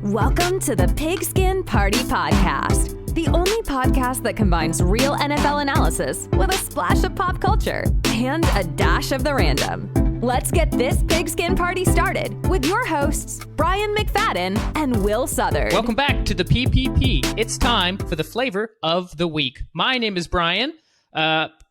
Welcome to the Pigskin Party Podcast, the only podcast that combines real NFL analysis with a splash of pop culture and a dash of the random. Let's get this Pigskin Party started with your hosts, Brian McFadden and Will Southern. Welcome back to the PPP. It's time for the flavor of the week. My name is Brian.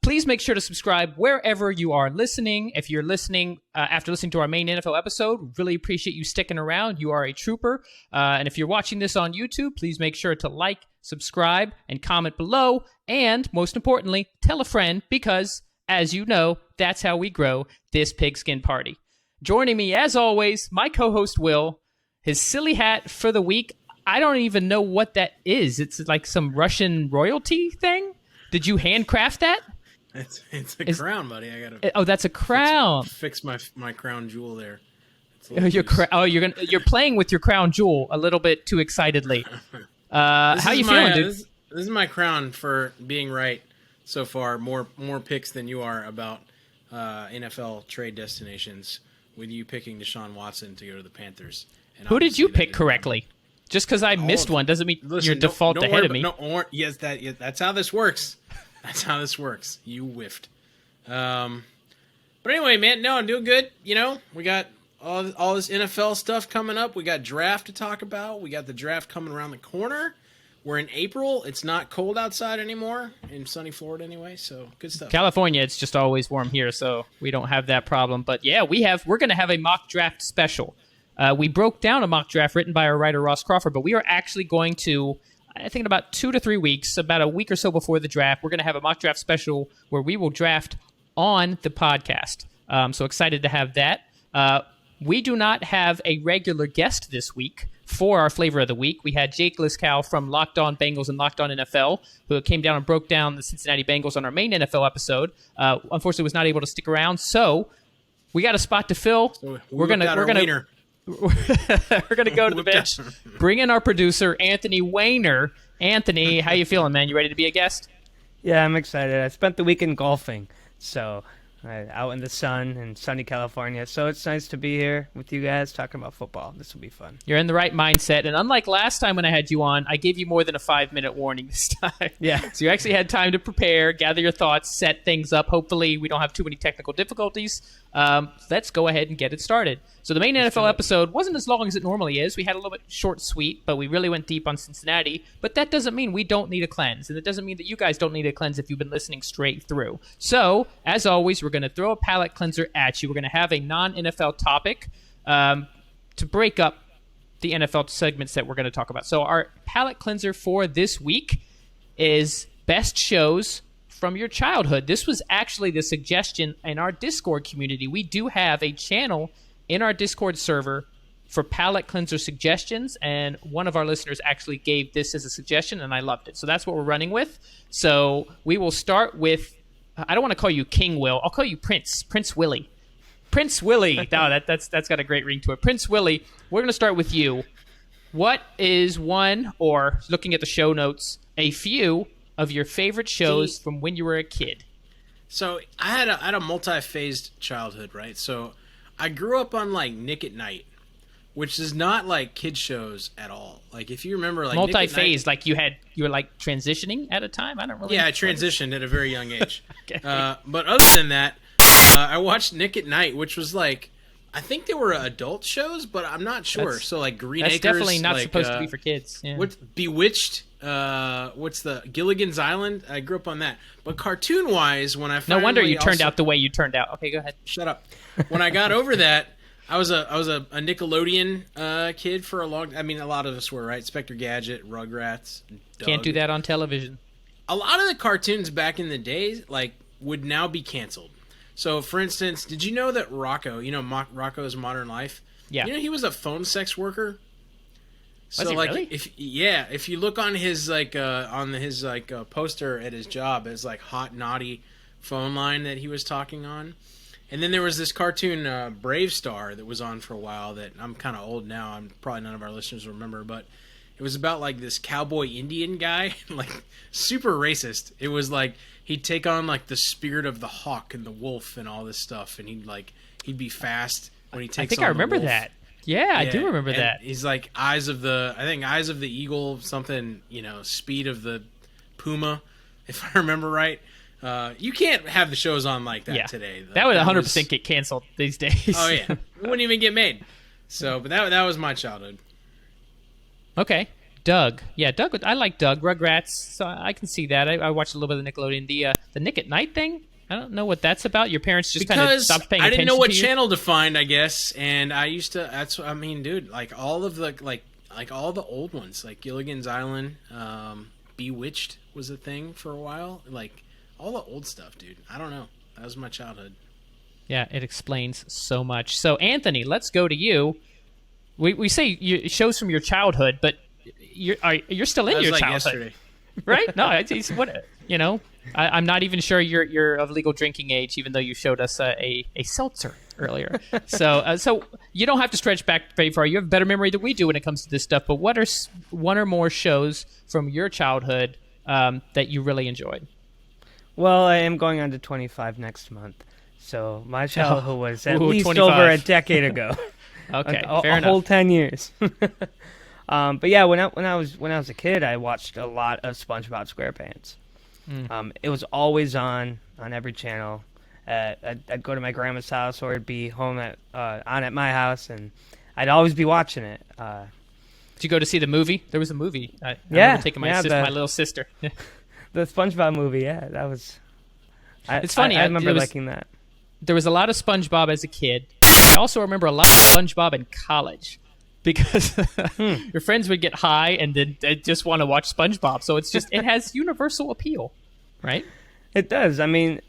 Please make sure to subscribe wherever you are listening. If you're listening after listening to our main NFL episode, really appreciate you sticking around. You are a trooper. And if you're watching this on YouTube, please make sure to like, subscribe, and comment below. And most importantly, tell a friend because, as you know, that's how we grow this Pigskin Party. Joining me, as always, my co-host Will. His silly hat for the week, I don't even know what that is. It's like some Russian royalty thing? Did you handcraft that? It's a crown, buddy. I gotta. Oh, that's a crown. Fix my crown jewel there. You're playing with your crown jewel a little bit too excitedly. How you feeling, dude? This is my crown for being right so far. More picks than you are about NFL trade destinations. With you picking Deshaun Watson to go to the Panthers. And who did you pick correctly? Just because I missed one doesn't mean you're default ahead of me. That's how this works. That's how this works. You whiffed. But anyway, man, no, I'm doing good. You know, we got all this NFL stuff coming up. We got draft to talk about. We got the draft coming around the corner. We're in April. It's not cold outside anymore in sunny Florida anyway, so good stuff. California, it's just always warm here, so we don't have that problem. But yeah, we're going to have a mock draft special. We broke down a mock draft written by our writer Ross Crawford, but we are actually going to, I think in about 2 to 3 weeks, about a week or so before the draft, we're going to have a mock draft special where we will draft on the podcast. So excited to have that. We do not have a regular guest this week for our flavor of the week. We had Jake Liskow from Locked On Bengals and Locked On NFL, who came down and broke down the Cincinnati Bengals on our main NFL episode. Unfortunately, was not able to stick around, so we got a spot to fill. So we're gonna go to the bench. Bring in our producer, Anthony Wehner. Anthony, how you feeling, man? You ready to be a guest? Yeah, I'm excited. I spent the weekend golfing, so out in the sun in sunny California. So it's nice to be here with you guys talking about football. This will be fun. You're in the right mindset. And unlike last time when I had you on, I gave you more than a 5-minute warning this time. Yeah. So you actually had time to prepare, gather your thoughts, set things up. Hopefully we don't have too many technical difficulties. Let's go ahead and get it started. So the main NFL episode wasn't as long as it normally is. We had a little bit short, sweet, but we really went deep on Cincinnati. But that doesn't mean we don't need a cleanse, and it doesn't mean that you guys don't need a cleanse if you've been listening straight through. So, as always, we're going to throw a palate cleanser at you. We're going to have a non-NFL topic to break up the NFL segments that we're going to talk about. So our palate cleanser for this week is best shows from your childhood. This was actually the suggestion in our Discord community. We do have a channel in our Discord server for palate cleanser suggestions, and one of our listeners actually gave this as a suggestion, and I loved it. So that's what we're running with. So we will start with, I don't want to call you King Will. I'll call you Prince Willie. Prince Willie. No, that's got a great ring to it. Prince Willie, we're going to start with you. What is one, or looking at the show notes, a few of your favorite shows from when you were a kid? So I had a multi-phased childhood, right? So I grew up on like Nick at Night, which is not like kid shows at all. Like if you remember, like multi-phased, like you were like transitioning at a time. I don't really. Yeah, I transitioned at a very young age. Okay. But other than that, I watched Nick at Night, which was like, I think they were adult shows, but I'm not sure. So like Green Acres. That's definitely not like, supposed to be for kids. Yeah. What's Bewitched? What's the Gilligan's Island? I grew up on that. But cartoon-wise, when I finally no wonder you turned out the way you turned out. Okay, go ahead. Shut up. When I got over that, I was a Nickelodeon kid for a lot of us were, right? Inspector Gadget, Rugrats, Doug. Can't do that on television. A lot of the cartoons back in the day, like, would now be canceled. So, for instance, did you know that Rocco, Rocco's Modern Life? Yeah. You know he was a phone sex worker? Was he like, really? If you look on his poster at his job, it's like hot naughty phone line that he was talking on. And then there was this cartoon Brave Star that was on for a while that I'm kind of old now. I'm probably none of our listeners remember, but it was about like this cowboy Indian guy, like super racist. It was like he'd take on like the spirit of the hawk and the wolf and all this stuff, and he'd be fast when he takes. I think on I remember the wolf. that. Yeah, I do remember and that. He's like Eyes of the Eagle, something, Speed of the Puma, if I remember right. You can't have the shows on like that today. That would 100% get canceled these days. Oh yeah, it wouldn't even get made. So, but that was my childhood. Okay, Doug. Yeah, Doug. I like Doug. Rugrats. So I can see that. I watched a little bit of Nickelodeon. The Nick at Night thing. I don't know what that's about. Your parents just kind of stopped paying attention. I didn't know what to you? channel to find, I guess, and I used to. That's what I mean, dude. Like all of the like all the old ones, like Gilligan's Island, Bewitched was a thing for a while. Like all the old stuff, dude. I don't know. That was my childhood. Yeah, it explains so much. So Anthony, let's go to you. We say shows from your childhood, but you're still in your like childhood, yesterday. right? No, it's what I'm not even sure you're of legal drinking age, even though you showed us a seltzer earlier. So you don't have to stretch back very far. You have a better memory than we do when it comes to this stuff. But what are one or more shows from your childhood that you really enjoyed? Well, I am going on to 25 next month, so my childhood was at least 25. over a decade ago. Okay, a fair enough. whole 10 years. But yeah, when I was a kid, I watched a lot of SpongeBob SquarePants. It was always on every channel. I'd go to my grandma's house, or it'd be home at my house, and I'd always be watching it. Did you go to see the movie? There was a movie. I Yeah, remember taking my the little sister. The SpongeBob movie, yeah, that was. It's funny. I remember liking that. There was a lot of SpongeBob as a kid. I also remember a lot of SpongeBob in college because your friends would get high and then they just want to watch SpongeBob. So it has universal appeal, right? It does. I mean,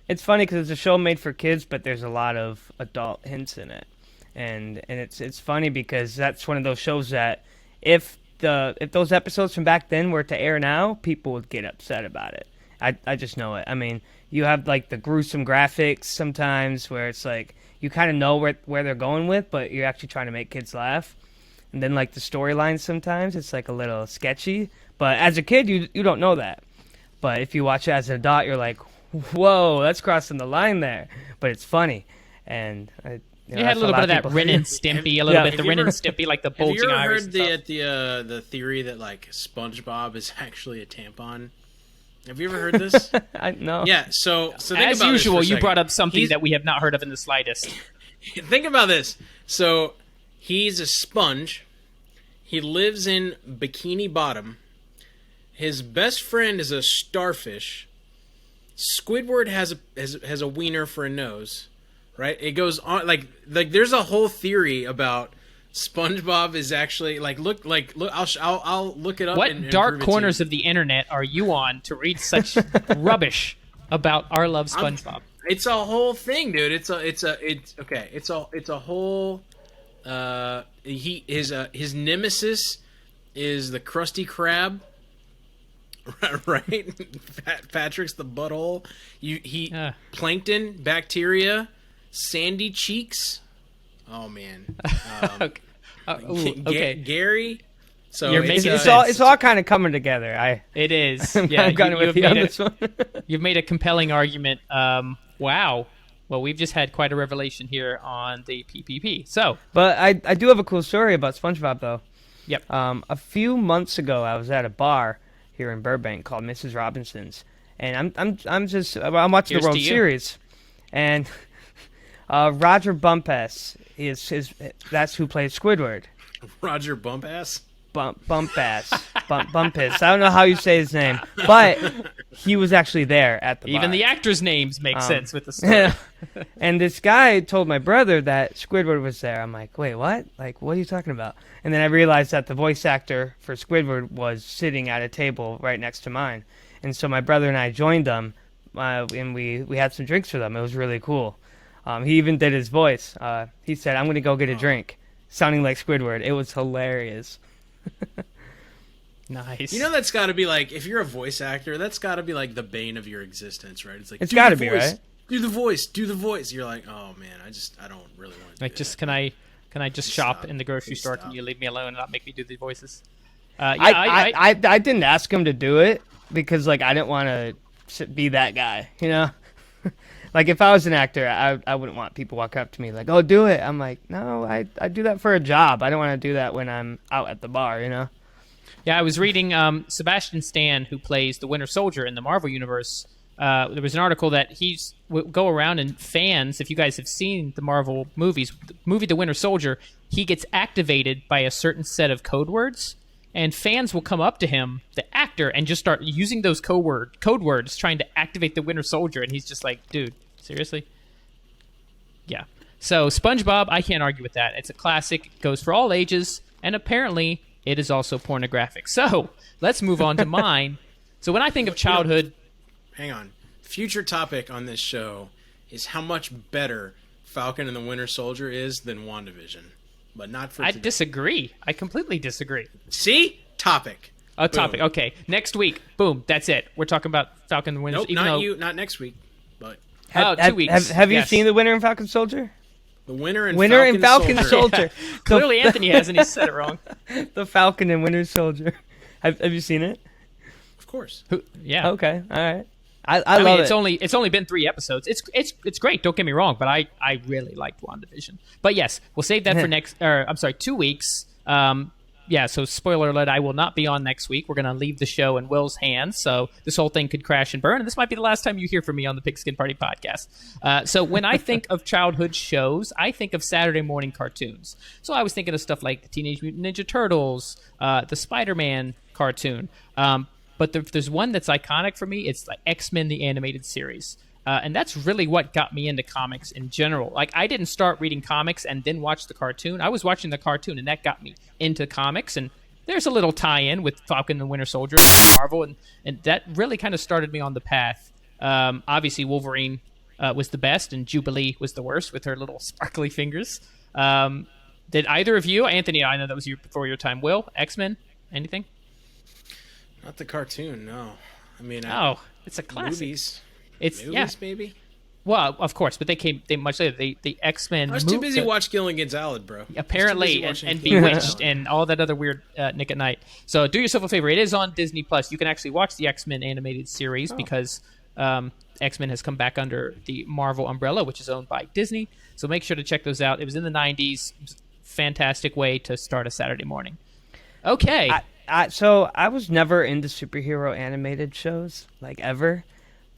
it's funny because it's a show made for kids, but there's a lot of adult hints in it, and it's funny because that's one of those shows that if those episodes from back then were to air now, people would get upset about it. I just know it. I mean, you have like the gruesome graphics sometimes where it's like you kind of know where they're going with, but you're actually trying to make kids laugh. And then like the storylines sometimes it's like a little sketchy, but as a kid you don't know that. But if you watch it as an adult, you're like, whoa, that's crossing the line there. But it's funny, and you had a little bit of that Ren and Stimpy, a little bit. The Ren and Stimpy, like the bulging eyes. Have you ever heard the theory that like SpongeBob is actually a tampon? Have you ever heard this? No. Yeah. So think as about usual, this for a you second. brought up something that we have not heard of in the slightest. Think about this. So he's a sponge. He lives in Bikini Bottom. His best friend is a starfish. Squidward has a wiener for a nose, right? It goes on like there's a whole theory about SpongeBob is actually look. I'll look it up. What dark corners of the internet are you on to read such rubbish about our love SpongeBob? It's a whole thing, dude. It's a whole. His nemesis is the Krusty Krab. Right, Patrick's the butthole. Plankton, bacteria, sandy cheeks. Oh man. Okay. Gary. So You're making it's all kind of coming together. It is. I'm kind of with you on this one. You've made a compelling argument. Wow. Well, we've just had quite a revelation here on the PPP. So, but I do have a cool story about SpongeBob though. Yep. A few months ago, I was at a bar here in Burbank called Mrs. Robinson's, and I'm watching Here's the World to you. Series, and Roger Bumpass that's who plays Squidward. Roger Bumpass. Bumpass. Bumpass. I don't know how you say his name, but he was actually there at the bar. Even the actors' names make sense with the story. And this guy told my brother that Squidward was there. I'm like, wait, what? Like, what are you talking about? And then I realized that the voice actor for Squidward was sitting at a table right next to mine. And so my brother and I joined them, and we had some drinks for them. It was really cool. He even did his voice. He said, I'm going to go get a drink, sounding like Squidward. It was hilarious. Nice. You know that's got to be like, if you're a voice actor, that's got to be like the bane of your existence, right? It's like it's got to be, right? Do the voice. You're like, oh man, I don't really want to. Like, can I just shop in the grocery store? Can you leave me alone and not make me do the voices? I didn't ask him to do it because like I didn't want to be that guy, you know. Like, if I was an actor, I wouldn't want people walking up to me like, "Oh, do it." I'm like, no, I do that for a job. I don't want to do that when I'm out at the bar, you know? Yeah, I was reading Sebastian Stan, who plays the Winter Soldier in the Marvel Universe. There was an article that he's would go around, and fans, if you guys have seen the Marvel movies, the movie The Winter Soldier, he gets activated by a certain set of code words, and fans will come up to him, the actor, and just start using those code words trying to activate the Winter Soldier, and he's just like, dude, seriously? Yeah. So SpongeBob, I can't argue with that. It's a classic, goes for all ages, and apparently it is also pornographic. So let's move on to mine. So when I think of childhood... Hang on. Future topic on this show is how much better Falcon and the Winter Soldier is than WandaVision. But not for I today. disagree. I completely disagree. See? Topic. A topic. Okay. Next week. Boom. That's it. We're talking about Falcon and the Winter Nope, Soldier. not next week. But 2 weeks. Have you Yes. seen The Winter and Falcon Soldier? the Winter and Falcon Soldier. Soldier. Clearly Anthony hasn't. He said it wrong. The Falcon and Winter Soldier. Have you seen it? Of course. Yeah. Okay, all right. I I love mean, it. it's only been 3 episodes. It's great. Don't get me wrong, but I really liked WandaVision. But yes, we'll save that for 2 weeks. Yeah. So spoiler alert: I will not be on next week. We're gonna leave the show in Will's hands. So this whole thing could crash and burn, and this might be the last time you hear from me on the Pigskin Party podcast. So when I think of childhood shows, I think of Saturday morning cartoons. So I was thinking of stuff like the Teenage Mutant Ninja Turtles, the Spider-Man cartoon. But there's one that's iconic for me. It's like X-Men, the animated series. And that's really what got me into comics in general. Like, I didn't start reading comics and then watch the cartoon. I was watching the cartoon, and that got me into comics. And there's a little tie-in with Falcon and the Winter Soldier, Marvel, and that really kind of started me on the path. Obviously, Wolverine was the best, and Jubilee was the worst with her little sparkly fingers. Did either of you, Anthony, I know that was you before your time, Will, X-Men, anything? Not the cartoon, no. I mean, It's a classic. movies. It's Movies, maybe? Well, of course, but they came much later. The X-Men. I was too busy watching Gilligan's Island, bro. Apparently, and Bewitched and all that other weird Nick at Night. So do yourself a favor. It is on Disney Plus. You can actually watch the X-Men animated series because X-Men has come back under the Marvel umbrella, which is owned by Disney. So make sure to check those out. It was in the 90s. Fantastic way to start a Saturday morning. Okay. So I was never into superhero animated shows, like, ever,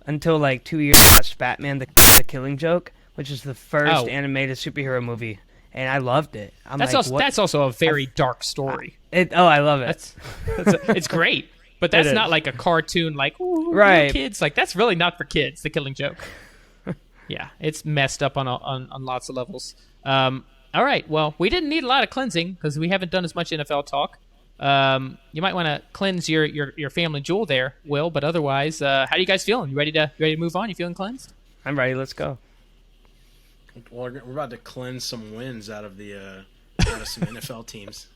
until like 2 years I watched Batman: The Killing Joke, which is the first animated superhero movie, and I loved it. That's also a very dark story. I love it. It's great, but that's not like a cartoon, like, ooh, right, kids. Like, that's really not for kids. The Killing Joke. Yeah, it's messed up on lots of levels. All right, well, we didn't need a lot of cleansing because we haven't done as much NFL talk. You might want to cleanse your family jewel there, Will. But otherwise, how are you guys feeling? You ready to move on? You feeling cleansed? I'm ready. Let's go. Well, we're about to cleanse some wins out of some NFL teams.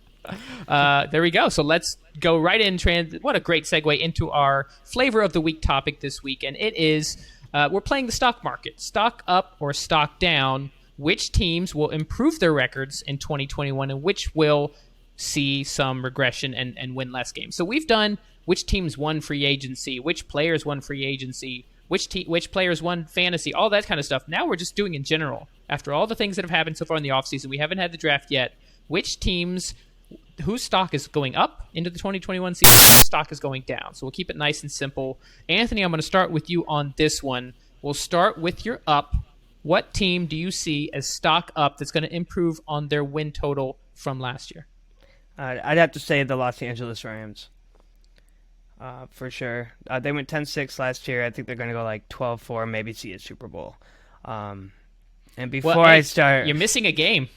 There we go. So let's go right in. What a great segue into our flavor of the week topic this week, and it is we're playing the stock market. Stock up or stock down. Which teams will improve their records in 2021, and which will see some regression and win less games. So we've done which teams won free agency, which players won free agency, which players won fantasy, all that kind of stuff. Now we're just doing in general. After all the things that have happened so far in the offseason, we haven't had the draft yet. Which teams, whose stock is going up into the 2021 season, whose stock is going down. So we'll keep it nice and simple. Anthony, I'm going to start with you on this one. We'll start with your up. What team do you see as stock up that's going to improve on their win total from last year? I'd have to say the Los Angeles Rams, for sure. They went 10-6 last year. I think they're going to go like 12-4, maybe see a Super Bowl. And before I start... You're missing a game.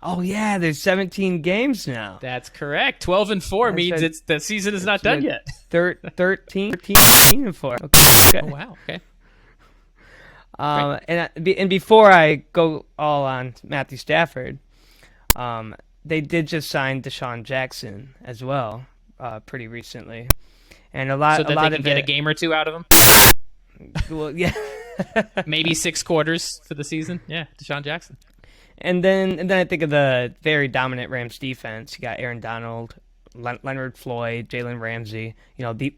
Oh, yeah, there's 17 games now. That's correct. 12-4 means the season is not done yet. 13-4. Okay. Oh, wow, okay. And before I go all on Matthew Stafford... they did just sign Deshaun Jackson as well, pretty recently, and a lot they can of get a game or two out of him. Well, yeah, maybe 6 quarters for the season. Yeah, Deshaun Jackson. And then I think of the very dominant Rams defense. You got Aaron Donald, Leonard Floyd, Jalen Ramsey.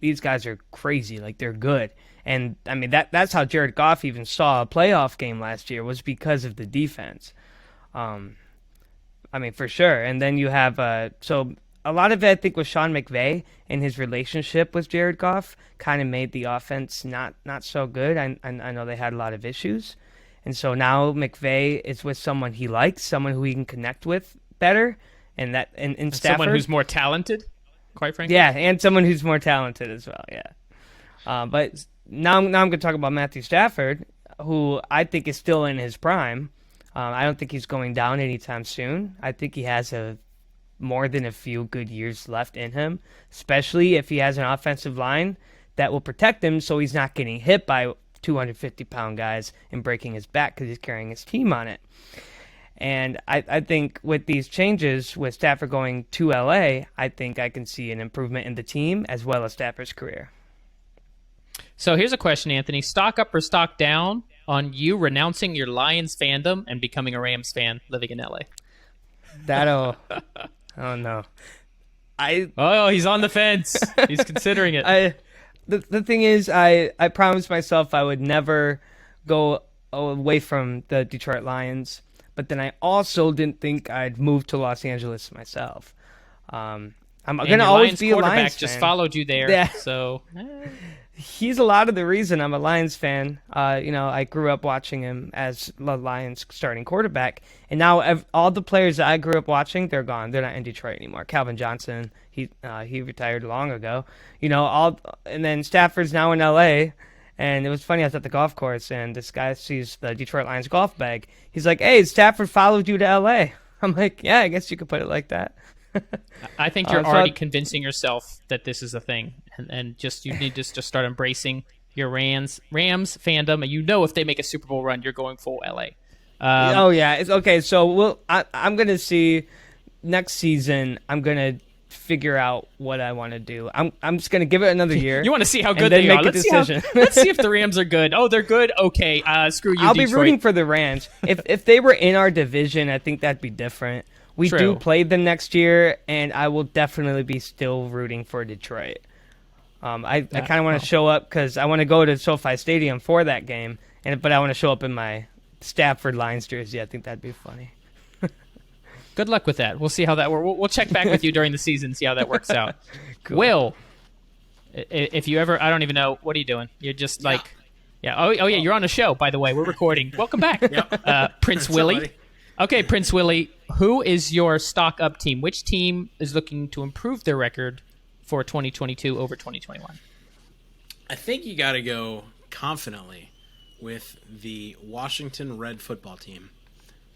These guys are crazy. Like, they're good. And, I mean, that's how Jared Goff even saw a playoff game last year, was because of the defense. I mean, for sure. And then you have so a lot of it, I think, was Sean McVay and his relationship with Jared Goff kind of made the offense not so good. I know they had a lot of issues. And so now McVay is with someone he likes, someone who he can connect with better, and Stafford. Someone who's more talented, quite frankly. Yeah, and someone who's more talented as well, yeah. But now I'm going to talk about Matthew Stafford, who I think is still in his prime. I don't think he's going down anytime soon. I think he has more than a few good years left in him, especially if he has an offensive line that will protect him so he's not getting hit by 250-pound guys and breaking his back because he's carrying his team on it. And I think with these changes, with Stafford going to LA, I think I can see an improvement in the team as well as Stafford's career. So here's a question, Anthony. Stock up or stock down on you renouncing your Lions fandom and becoming a Rams fan living in LA? Oh no. He's on the fence. He's considering it. The thing is, I promised myself I would never go away from the Detroit Lions, but then I also didn't think I'd move to Los Angeles myself. I'm going to always be a Lions fan. Just followed you there, yeah. So he's a lot of the reason I'm a Lions fan. I grew up watching him as the Lions starting quarterback, and now all the players that I grew up watching, they're gone. They're not in Detroit anymore. Calvin Johnson, he retired long ago. And then Stafford's now in LA, and it was funny. I was at the golf course, and this guy sees the Detroit Lions golf bag. He's like, "Hey, Stafford followed you to LA." I'm like, "Yeah, I guess you could put it like that." I think you're already convincing yourself that this is a thing, and you need to just start embracing your Rams fandom. And if they make a Super Bowl run, you're going full LA. Oh yeah, it's okay. So I'm gonna see next season. I'm gonna figure out what I want to do. I'm just gonna give it another year. You want to see how good they they make are? a decision. Let's see if the Rams are good. Oh, they're good. Okay, screw you. I'll Detroit. be rooting for the Rams. If they were in our division, I think that'd be different. We True. do play them next year, and I will definitely be still rooting for Detroit. I kind of want to show up because I want to go to SoFi Stadium for that game, but I want to show up in my Stafford Lions jersey. I think that'd be funny. Good luck with that. We'll see how that works. We'll check back with you during the season, see how that works out. Cool. Will, if you ever, I don't even know, what are you doing? You're just like, yeah. Oh yeah, you're on a show, by the way. We're recording. Welcome back, Prince Willie. Okay, Prince Willie, who is your stock up team? Which team is looking to improve their record for 2022 over 2021? I think you got to go confidently with the Washington Red football team.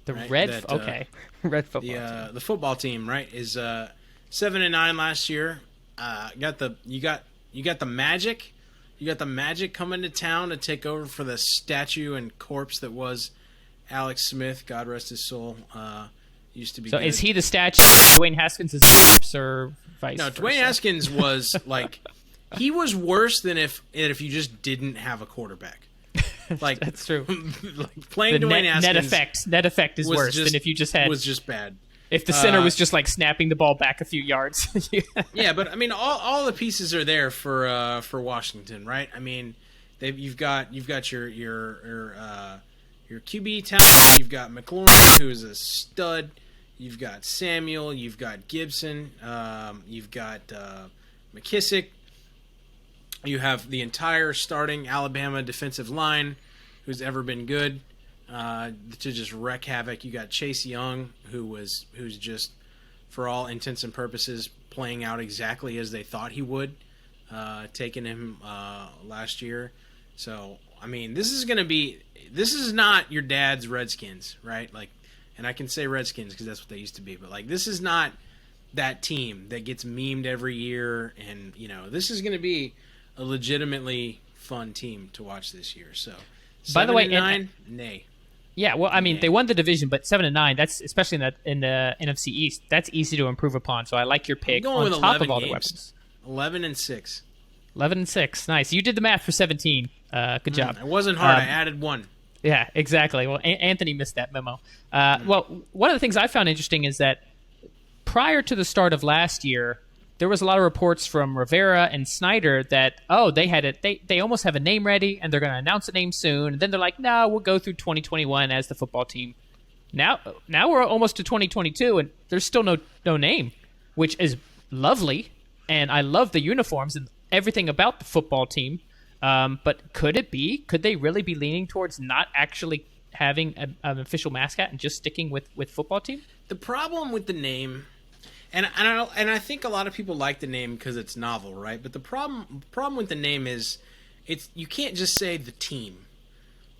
The right? Red football team. The football team, right, is 7-9 last year. You got the Magic. You got the Magic coming to town to take over for the statue and corpse that was Alex Smith, God rest his soul, used to be. So good. is he the statue? Dwayne Haskins is corpse or vice versa? Dwayne Haskins was like, he was worse than if you just didn't have a quarterback. Like that's true. Like playing Dwayne Haskins. Net effect is worse than if you just had. Was just bad. If the center was just like snapping the ball back a few yards. Yeah, but I mean, all the pieces are there for Washington, right? I mean, you've got your QB talent. You've got McLaurin, who is a stud. You've got Samuel. You've got Gibson. You've got McKissick. You have the entire starting Alabama defensive line, who's ever been good, to just wreak havoc. You got Chase Young, who's just, for all intents and purposes, playing out exactly as they thought he would, taking him last year. So, I mean, this is not your dad's Redskins, right? Like, and I can say Redskins because that's what they used to be, but like, this is not that team that gets memed every year, and this is going to be a legitimately fun team to watch this year. So, by the way, 7-9, nay. Yeah, well, I mean, they won the division, but 7-9, that's especially in the NFC East. That's easy to improve upon. So I like your pick on top of all the weapons. 11-6. 11-6, nice. You did the math for 17. Good job. It wasn't hard. I added one. Yeah, exactly. Well, Anthony missed that memo. Well, one of the things I found interesting is that prior to the start of last year, there was a lot of reports from Rivera and Snyder that they almost have a name ready and they're going to announce a name soon. And then they're like, no, we'll go through 2021 as the football team. Now we're almost to 2022 and there's still no name, which is lovely. And I love the uniforms and everything about the football team. But could they really be leaning towards not actually having an official mascot and just sticking with football team? The problem with the name, and I think a lot of people like the name because it's novel, right? But the problem with the name is you can't just say the team,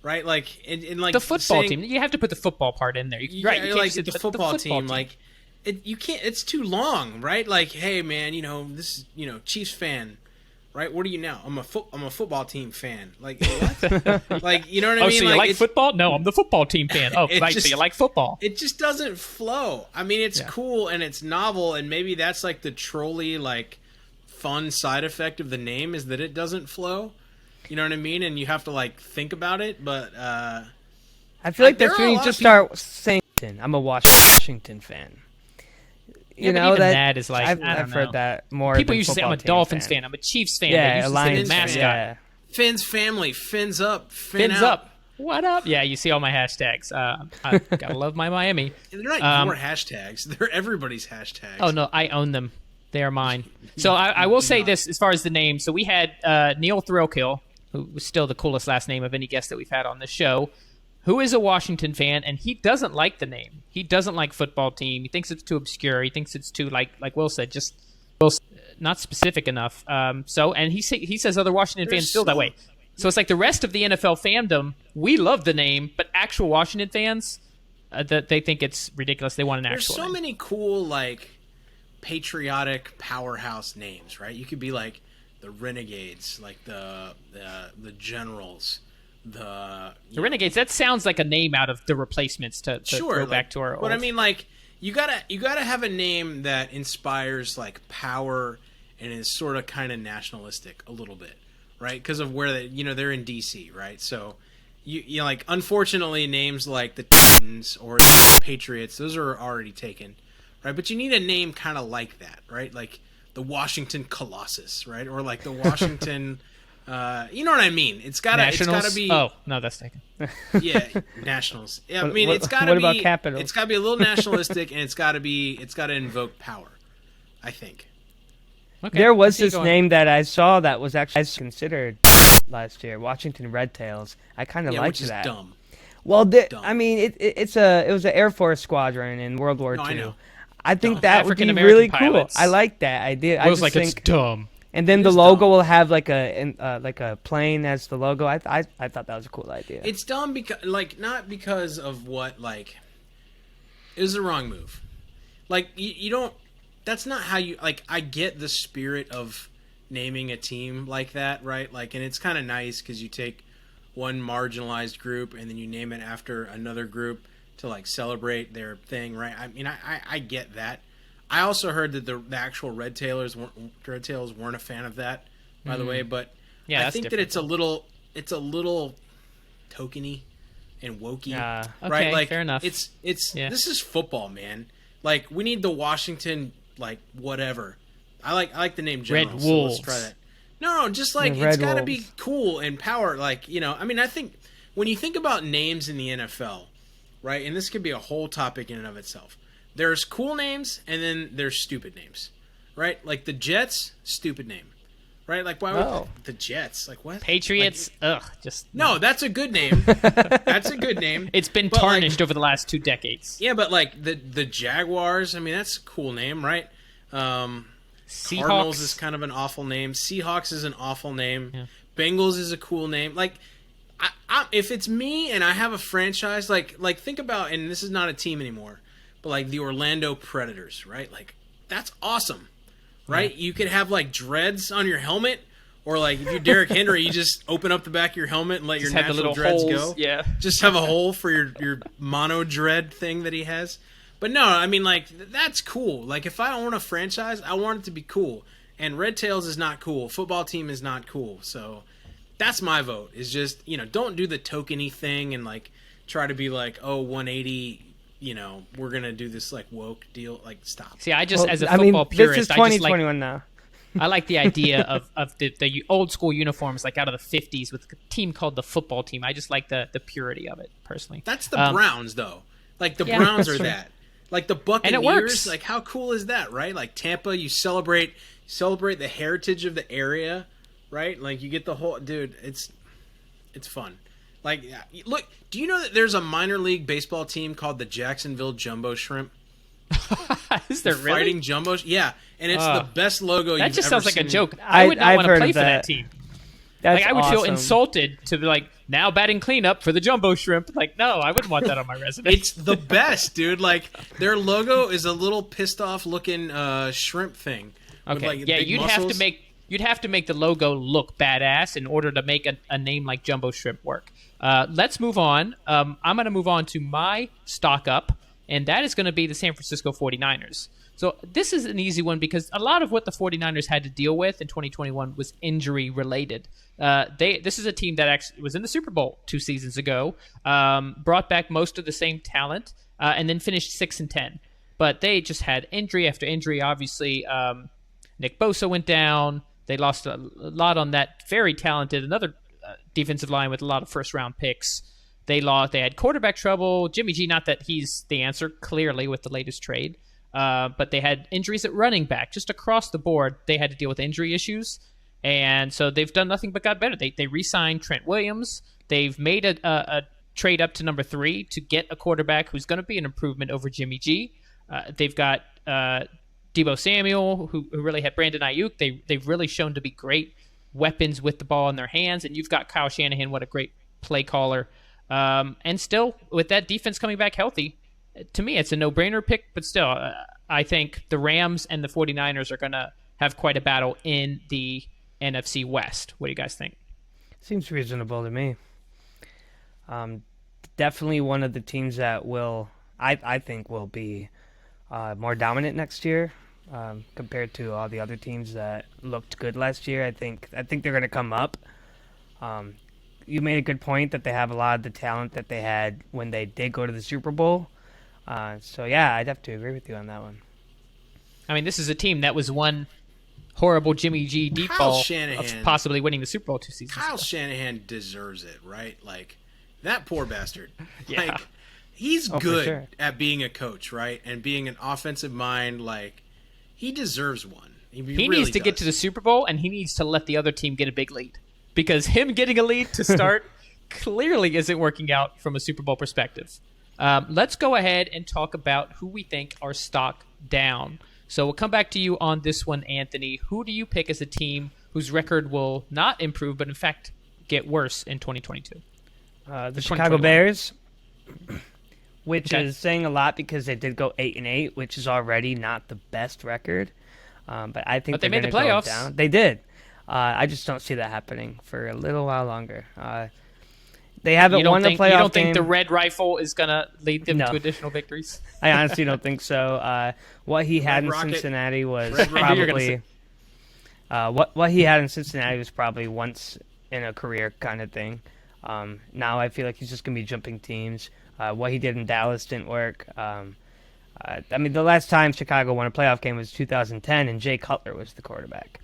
right? Like in like the football team, you have to put the football part in there. Right? You like the football team, like you can't. It's too long, right? Like, hey man, this is Chiefs fan. Right? What are you now? I'm a football team fan. Like what? Like, you know what I mean? So you like football? No, I'm the football team fan. Oh, right. So you like football? It just doesn't flow. I mean, it's cool and it's novel, and maybe that's like the trolley like fun side effect of the name is that it doesn't flow. You know what I mean? And you have to like think about it. But I feel like that's when you just start saying, "I'm a Washington fan." You know that is like I've heard that more. People used to say I'm a Dolphins fan. I'm a Chiefs fan. Yeah, a Lions mascot. Yeah. Fins family, fins up, fins up. What up? Yeah, you see all my hashtags. I gotta love my Miami. They're not your hashtags. They're everybody's hashtags. Oh no, I own them. They are mine. So I will say this as far as the name. So we had Neil Thrillkill, who was still the coolest last name of any guest that we've had on the show, who is a Washington fan, and he doesn't like the name. He doesn't like football team. He thinks it's too obscure. He thinks it's too, like Will said, just not specific enough. And he says other Washington fans feel that way. So it's like the rest of the NFL fandom, we love the name, but actual Washington fans, that they think it's ridiculous. They want an actual name. There's so many cool, like, patriotic powerhouse names, right? You could be like the Renegades, like the Generals. The Renegades. That sounds like a name out of The Replacements to throw back to our old. But I mean, like, you gotta have a name that inspires like power and is sort of kind of nationalistic a little bit, right? Because of where they're in DC, right? So you like, unfortunately, names like the Titans or the Patriots, those are already taken, right? But you need a name kind of like that, right? Like the Washington Colossus, right? Or like the Washington. You know what I mean? It's gotta be. Oh no, that's taken. Yeah, Nationals. Yeah, I mean it's gotta be. What about Capitals? It's gotta be a little nationalistic, and it's gotta invoke power. I think. Okay. There was this name that I saw that was actually considered last year, Washington Red Tails. I kind of liked that. Dumb. Well, I mean, it was an Air Force squadron in World War II. I know. I think that would be really cool. I like that idea. I just think it's dumb. And then the logo will have like a plane as the logo. I thought that was a cool idea. It's dumb because not because of what it was the wrong move. Like you don't. That's not how you like. I get the spirit of naming a team like that, right? Like, and it's kind of nice because you take one marginalized group and then you name it after another group to like celebrate their thing, right? I mean, I get that. I also heard that the actual Red Tails weren't a fan of that, by the way. But yeah, I think that it's a little tokeny and wokey, okay, right? Like, fair enough. This is football, man. Like, we need the Washington whatever. I like the name General. Red Wolves. So let's try that. No, just like it's got to be cool and power. Like, I mean, I think when you think about names in the NFL, right, and this could be a whole topic in and of itself. There's cool names, and then there's stupid names, right? Like the Jets, stupid name, right? Like why would the Jets? Like what? Patriots, no. That's a good name. That's a good name. It's been tarnished over the last 2 decades. Yeah, but like the Jaguars, I mean that's a cool name, right? Seahawks. Cardinals is kind of an awful name. Seahawks is an awful name. Yeah. Bengals is a cool name. Like, if it's me and I have a franchise, like think about, and this is not a team anymore. But like the Orlando Predators, right? Like that's awesome, right? You could have like dreads on your helmet, or like if you're Derrick Henry, you just open up the back of your helmet and let your natural dreads go. Yeah, just have a hole for your mono dread thing that he has. But no, I mean like that's cool. Like if I own a franchise, I want it to be cool. And Red Tails is not cool. Football team is not cool. So that's my vote. Is just don't do the tokeny thing and like try to be like 180. we're gonna do this like woke deal. Like, stop. See, as a I mean, football purist, this is I just like 2021 now. I like the idea of the old school uniforms, like out of the 50s, with a team called the football team. I just like the purity of it, personally. That's the Browns, though. Like, the Browns are that. Like, the Buccaneers, and it works. like, how cool is that, right? Like, Tampa, you celebrate the heritage of the area, right? Like, you get the whole... Dude, it's fun. Like, look, do you know that there's a minor league baseball team called the Jacksonville Jumbo Shrimp? Is there really? Fighting Jumbo? Yeah, and it's the best logo you've ever seen. That just sounds like a joke. I would not want to play for that team. That's I would feel awesome. insulted to be like, now batting cleanup for the Jumbo Shrimp. Like, no, I wouldn't want that on my resume. It's the best, dude. Like, their logo is a little pissed off looking shrimp thing. Okay, With, like, yeah, big you'd muscles. have to make the logo look badass in order to make a name like Jumbo Shrimp work. Let's move on. I'm going to move on to my stock up, and that is going to be the San Francisco 49ers. So this is an easy one because a lot of what the 49ers had to deal with in 2021 was injury related. This is a team that actually was in the Super Bowl 2 seasons ago, brought back most of the same talent, and then finished 6-10. But they just had injury after injury. Obviously, Nick Bosa went down. They lost a lot on that very talented another defensive line with a lot of first round picks. They had quarterback trouble. Jimmy G, not that he's the answer clearly with the latest trade. But they had injuries at running back. Just across the board, they had to deal with injury issues. And so they've done nothing but got better. They re-signed Trent Williams. They've made a trade up to number 3 to get a quarterback who's going to be an improvement over Jimmy G. They've got Deebo Samuel, who really had Brandon Ayuk. They've really shown to be great weapons with the ball in their hands. And you've got Kyle Shanahan, what a great play caller. And still, with that defense coming back healthy, to me, it's a no-brainer pick, but still, I think the Rams and the 49ers are going to have quite a battle in the NFC West. What do you guys think? Seems reasonable to me. Definitely one of the teams that I think will be more dominant next year compared to all the other teams that looked good last year. I think they're going to come up. You made a good point that they have a lot of the talent that they had when they did go to the Super Bowl. So, yeah, I'd have to agree with you on that one. I mean, this is a team that was one horrible Jimmy G deep ball of possibly winning the Super Bowl 2 seasons Kyle ago. Shanahan deserves it, right? Like, that poor bastard. Yeah. Like, he's for good sure. at being a coach, right? And being an offensive mind. Like, he deserves one. He He really needs to get does. to the Super Bowl, and he needs to let the other team get a big lead. Because him getting a lead to start clearly isn't working out from a Super Bowl perspective. Let's go ahead and talk about who we think are stock down. So we'll come back to you on this one, Anthony. Who do you pick as a team whose record will not improve, but in fact get worse in 2022? The Chicago 2021. Bears, which Okay. is saying a lot because they did go 8-8, which is already not the best record. But I think But they they're made the gonna go playoffs. down. They did. I just don't see that happening for a little while longer. They haven't won a playoff You don't think game. the red rifle is going to lead them No. to additional victories? I honestly don't think so. What he had in Rocket. Cincinnati was Red Rocket. I knew you were gonna probably what he had in Cincinnati was probably once in a career kind of thing. Now I feel like he's just gonna be jumping teams. What he did in Dallas didn't work. I mean, the last time Chicago won a playoff game was 2010, and Jay Cutler was the quarterback.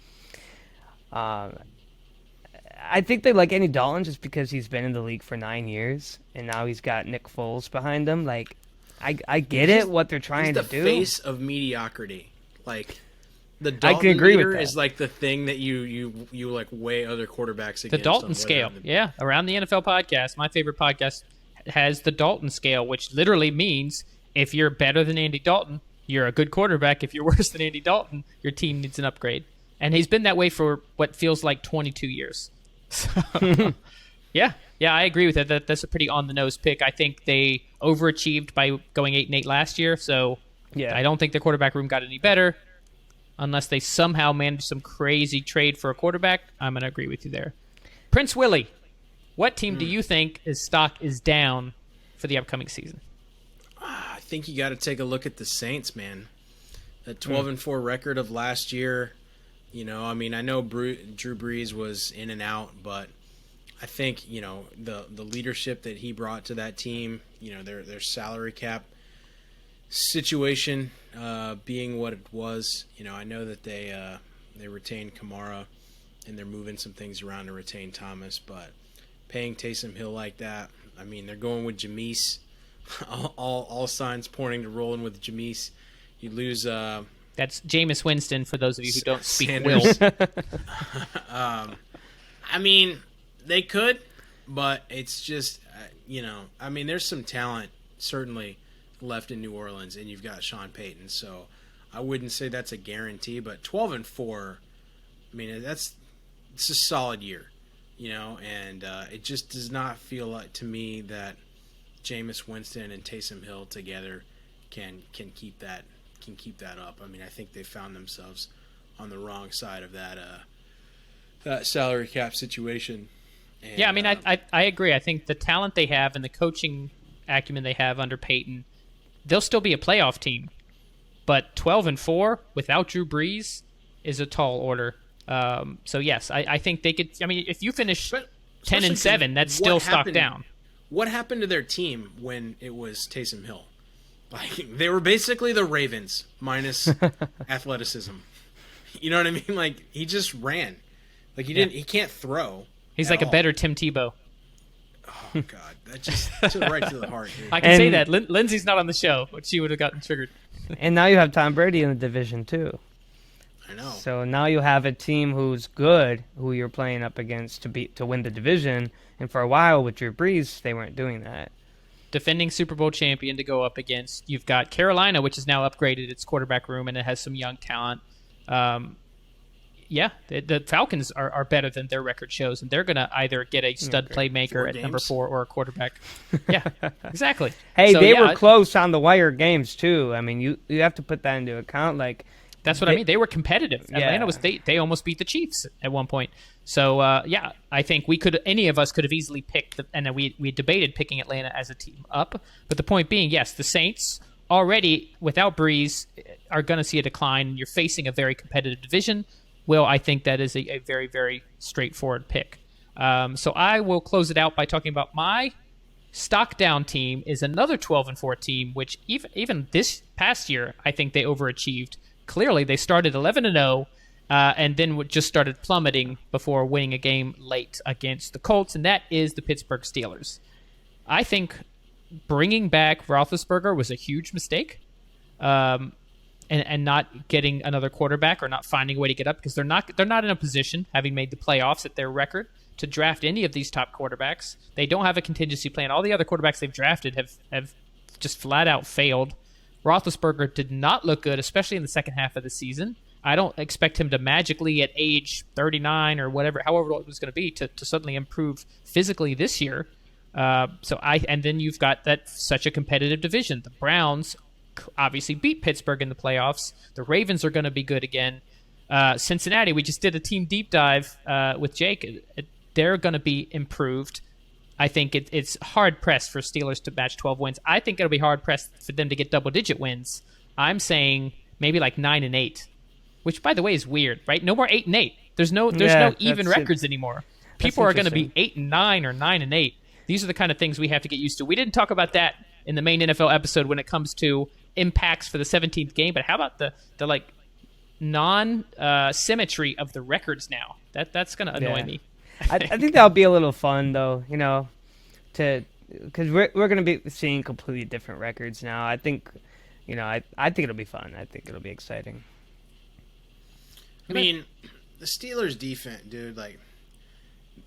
I think they like Andy Dalton just because he's been in the league for 9 years, and now he's got Nick Foles behind him. Like, I get it, what they're trying He's to the do. face of mediocrity. Like, the I Dalton can agree with meter that. is like the thing that you like weigh other quarterbacks against. The Dalton on scale. whether- Yeah, around the NFL podcast, my favorite podcast has the Dalton scale, which literally means if you're better than Andy Dalton, you're a good quarterback. If you're worse than Andy Dalton, your team needs an upgrade. And he's been that way for what feels like 22 years. So, yeah, I agree with that. That's a pretty on-the-nose pick. I think they overachieved by going 8-8 last year, so Yeah. I don't think their quarterback room got any better unless they somehow managed some crazy trade for a quarterback. I'm going to agree with you there. Prince Willie, what team do you think his stock is down for the upcoming season? I think you got to take a look at the Saints, man. That 12-4 record of last year. You know, I mean, I know Drew Brees was in and out, but I think, you know, the leadership that he brought to that team, you know, their salary cap situation being what it was, I know that they retained Kamara and they're moving some things around to retain Thomas, but paying Taysom Hill like that, I mean, they're going with Jameis. all signs pointing to rolling with Jameis. You lose. That's Jameis Winston for those of you who don't speak Sanders. Will. I mean, they could, but it's just, I mean, there's some talent certainly left in New Orleans, and you've got Sean Payton, so I wouldn't say that's a guarantee, but 12-4, I mean, it's a solid year, and it just does not feel like to me that Jameis Winston and Taysom Hill together can keep that up. I mean, I think they found themselves on the wrong side of that salary cap situation. And, yeah, I mean, I agree. I think the talent they have and the coaching acumen they have under Peyton, they'll still be a playoff team. But 12-4 without Drew Brees is a tall order. So yes, I think they could. I mean, if you finish 10-7, that's still stock down. What happened to their team when it was Taysom Hill? Like, they were basically the Ravens minus athleticism. You know what I mean? Like, he just ran. Like, he can't throw. He's like a better Tim Tebow. Oh God, that just right to the heart, dude. I can say that. Lindsay's not on the show, but she would have gotten triggered. And now you have Tom Brady in the division too. I know. So now you have a team who's good, who you're playing up against to win the division. And for a while with Drew Brees, they weren't doing that. Defending Super Bowl champion to go up against. You've got Carolina, which has now upgraded its quarterback room, and it has some young talent. The Falcons are better than their record shows, and they're going to either get a stud playmaker at number 4 or a quarterback. Yeah, exactly. Hey, so, they were close on the wire games, too. I mean, you have to put that into account. Like, that's what I mean. They were competitive. Yeah. Atlanta was they almost beat the Chiefs at one point. So I think any of us could have easily picked, and we debated picking Atlanta as a team up. But the point being, yes, the Saints already without Breeze are going to see a decline. You're facing a very competitive division. Well, I think that is a very, very straightforward pick. So I will close it out by talking about my stock down team is another 12-4 team, which even this past year I think they overachieved. Clearly, they started 11-0, and then just started plummeting before winning a game late against the Colts, and that is the Pittsburgh Steelers. I think bringing back Roethlisberger was a huge mistake, and not getting another quarterback or not finding a way to get up, because they're not in a position, having made the playoffs at their record, to draft any of these top quarterbacks. They don't have a contingency plan. All the other quarterbacks they've drafted have just flat out failed. Roethlisberger did not look good, especially in the second half of the season. I don't expect him to magically at age 39 or however old it was going to be, to suddenly improve physically this year. And then you've got such a competitive division. The Browns obviously beat Pittsburgh in the playoffs. The Ravens are going to be good again. Cincinnati, we just did a team deep dive with Jake. They're going to be improved. I think it's hard-pressed for Steelers to match 12 wins. I think it'll be hard-pressed for them to get double-digit wins. I'm saying maybe like 9-8, which, by the way, is weird, right? No more 8-8. There's no even records anymore. People are going to be 8-9 or 9-8. These are the kind of things we have to get used to. We didn't talk about that in the main NFL episode when it comes to impacts for the 17th game, but how about the non-symmetry of the records now? That's going to annoy me. I think that'll be a little fun, though, because we're going to be seeing completely different records now. I think, I think it'll be fun. I think it'll be exciting. I mean, the Steelers' defense, dude,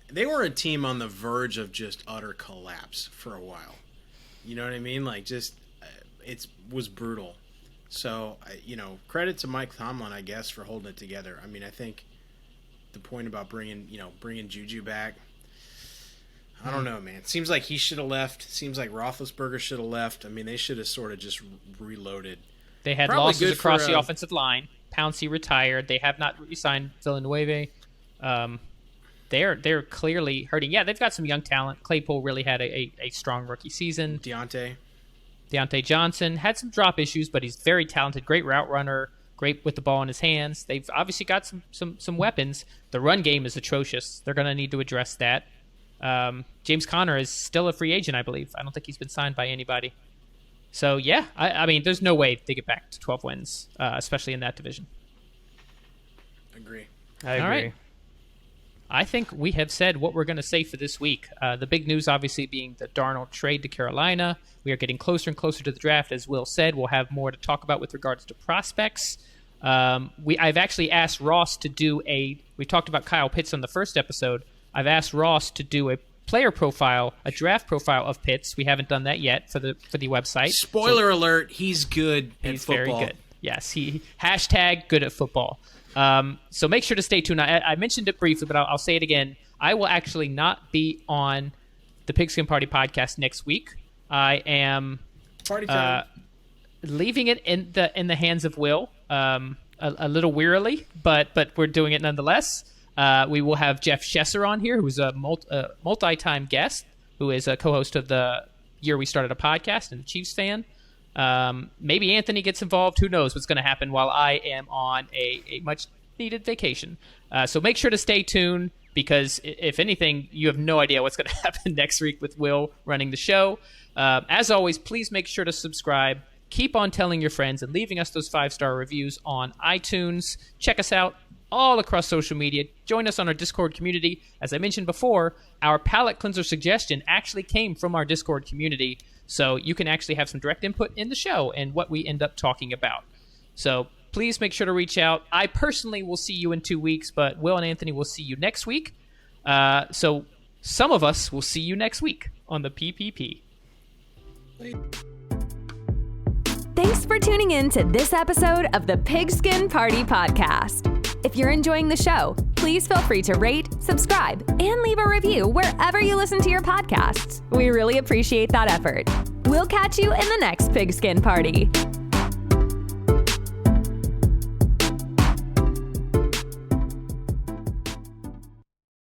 they were a team on the verge of just utter collapse for a while. You know what I mean? It was brutal. So, credit to Mike Tomlin, I guess, for holding it together. I mean, I think the point about bringing Juju back, I don't know, man. Seems like he should have left. Seems like Roethlisberger should have left. I mean, they should have sort of just reloaded. They had Probably losses across the for, offensive line. Pouncey retired. They have not re-signed Villanueva. They're clearly hurting. Yeah, they've got some young talent. Claypool really had a strong rookie season. Deontay Johnson had some drop issues, but he's very talented. Great route runner. Great with the ball in his hands. They've obviously got some weapons. The run game is atrocious. They're going to need to address that. James Conner is still a free agent, I believe. I don't think he's been signed by anybody. So, yeah, I mean, there's no way they get back to 12 wins, especially in that division. Agree. I agree. All right. I think we have said what we're going to say for this week. The big news, obviously, being the Darnold trade to Carolina. We are getting closer and closer to the draft. As Will said, we'll have more to talk about with regards to prospects. I've actually asked Ross to do we talked about Kyle Pitts on the first episode. I've asked Ross to do a player profile, a draft profile of Pitts. We haven't done that yet for the website. Spoiler alert, he's good at he's football. Very good. Yes, he #good at football. So make sure to stay tuned. I mentioned it briefly, but I'll say it again. I will actually not be on the Pigskin Party podcast next week. I am Party time. Leaving it in the hands of Will, a little wearily, but we're doing it nonetheless. We will have Jeff Schesser on here, who's a multi-time guest, who is a co-host of the Year We Started a Podcast and a Chiefs fan. Maybe Anthony gets involved. Who knows what's going to happen while I am on a much-needed vacation. So make sure to stay tuned, because if anything, you have no idea what's going to happen next week with Will running the show. As always, please make sure to subscribe. Keep on telling your friends and leaving us those 5-star reviews on iTunes. Check us out all across social media. Join us on our Discord community. As I mentioned before, our Palate Cleanser suggestion actually came from our Discord community, so you can actually have some direct input in the show and what we end up talking about. So please make sure to reach out. I personally will see you in 2 weeks, but Will and Anthony will see you next week. So some of us will see you next week on the PPP. Thanks for tuning in to this episode of the Pigskin Party Podcast. If you're enjoying the show, please feel free to rate, subscribe, and leave a review wherever you listen to your podcasts. We really appreciate that effort. We'll catch you in the next Pigskin Party.